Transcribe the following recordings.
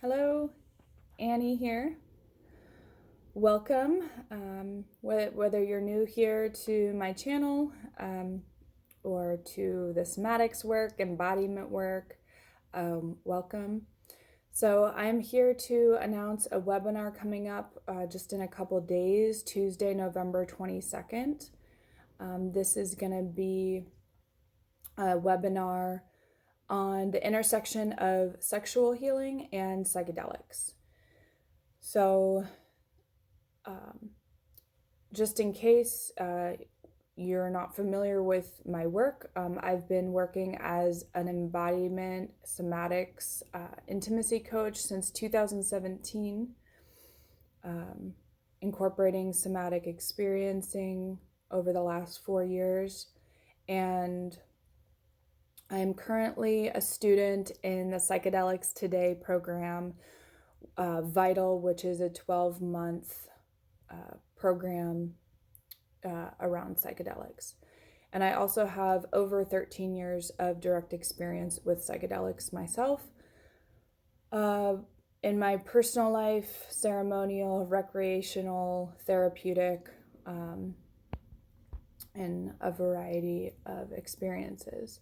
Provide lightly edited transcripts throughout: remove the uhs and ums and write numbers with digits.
Hello, Annie here. Welcome. Whether you're new here to my channel or to the somatics work, embodiment work, welcome. So I'm here to announce a webinar coming up just in a couple days, Tuesday, November 22nd. This is going to be a webinar on the intersection of sexual healing and psychedelics. So just in case you're not familiar with my work, I've been working as an embodiment somatics intimacy coach since 2017, incorporating somatic experiencing over the last 4 years. And I'm currently a student in the Psychedelics Today program, Vital, which is a 12-month program around psychedelics. And I also have over 13 years of direct experience with psychedelics myself. In my personal life, ceremonial, recreational, therapeutic, and a variety of experiences.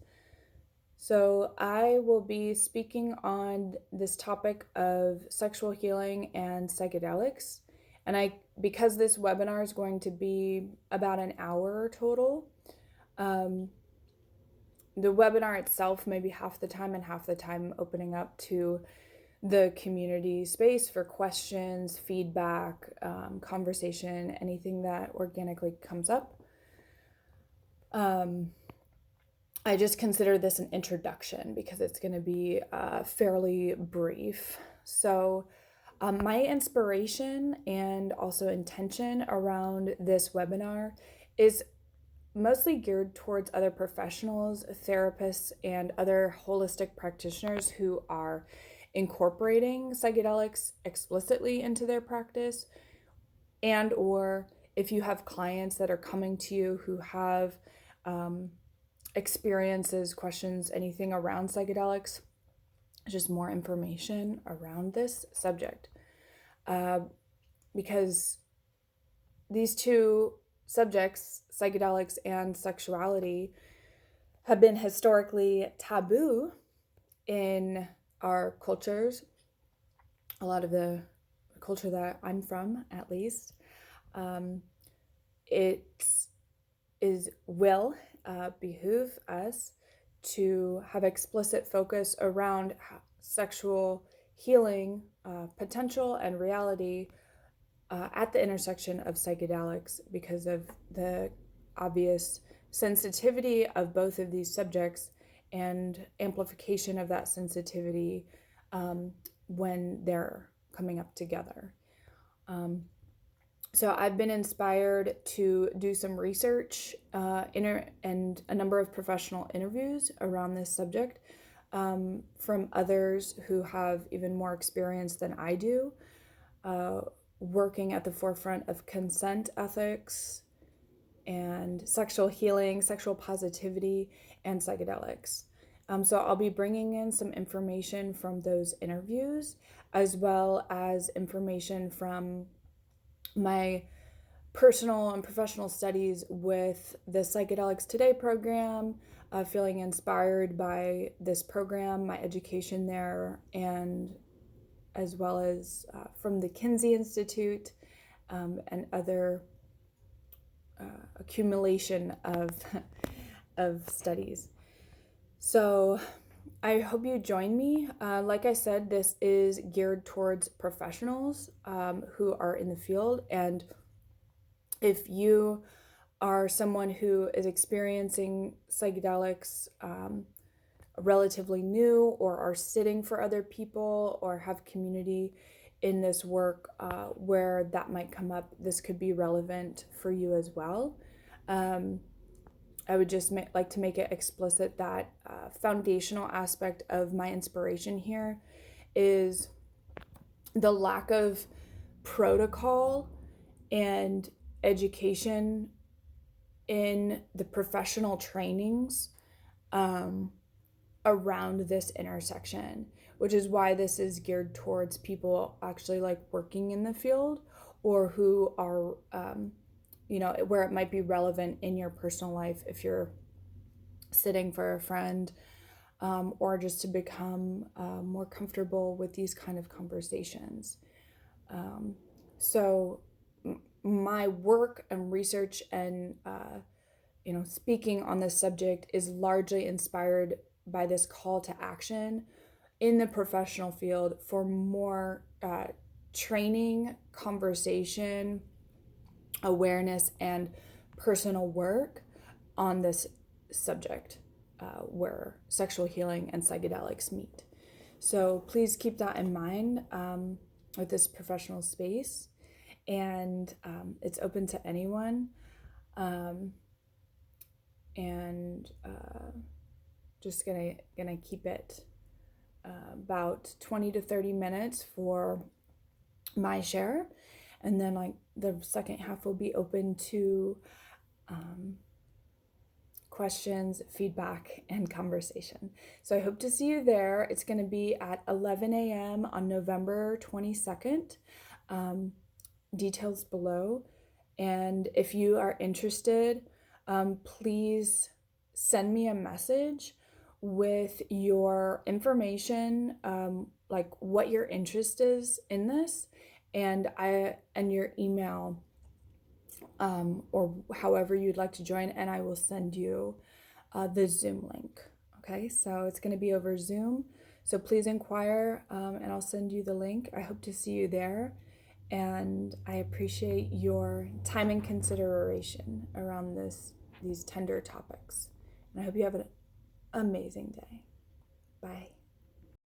So I will be speaking on this topic of sexual healing and psychedelics. And because this webinar is going to be about an hour total, the webinar itself may be half the time and half the time opening up to the community space for questions, feedback, conversation, anything that organically comes up. I just consider this an introduction because it's going to be fairly brief. So my inspiration and also intention around this webinar is mostly geared towards other professionals, therapists, and other holistic practitioners who are incorporating psychedelics explicitly into their practice, and or if you have clients that are coming to you who have experiences, questions, anything around psychedelics, just more information around this subject. Because these two subjects, psychedelics and sexuality, have been historically taboo in our cultures, a lot of the culture that I'm from, at least. It will behoove us to have explicit focus around sexual healing potential and reality at the intersection of psychedelics because of the obvious sensitivity of both of these subjects and amplification of that sensitivity when they're coming up together. So I've been inspired to do some research and a number of professional interviews around this subject from others who have even more experience than I do, working at the forefront of consent ethics and sexual healing, sexual positivity, and psychedelics. So I'll be bringing in some information from those interviews, as well as information from my personal and professional studies with the Psychedelics Today program, feeling inspired by this program, my education there, and as well as from the Kinsey Institute and other accumulation of studies. So I hope you join me. Like I said, this is geared towards professionals who are in the field. And if you are someone who is experiencing psychedelics relatively new, or are sitting for other people, or have community in this work where that might come up, this could be relevant for you as well. I would just like to make it explicit that foundational aspect of my inspiration here is the lack of protocol and education in the professional trainings around this intersection. which is why this is geared towards people actually like working in the field, or who are, where it might be relevant in your personal life if you're sitting for a friend, or just to become more comfortable with these kind of conversations. So my work and research and speaking on this subject is largely inspired by this call to action in the professional field for more training, conversation, awareness, and personal work on this subject, where sexual healing and psychedelics meet. So please keep that in mind with this professional space, and it's open to anyone. And just gonna keep it about 20 to 30 minutes for my share, and then like the second half will be open to questions, feedback, and conversation. So I hope to see you there. It's going to be at 11 a.m. on November 22nd. Details below. And if you are interested, please send me a message with your information, like what your interest is in this, and your email, or however you'd like to join, and I will send you the Zoom link. Okay, so it's going to be over Zoom. So please inquire, and I'll send you the link. I hope to see you there. And I appreciate your time and consideration around these tender topics. And I hope you have an amazing day. Bye.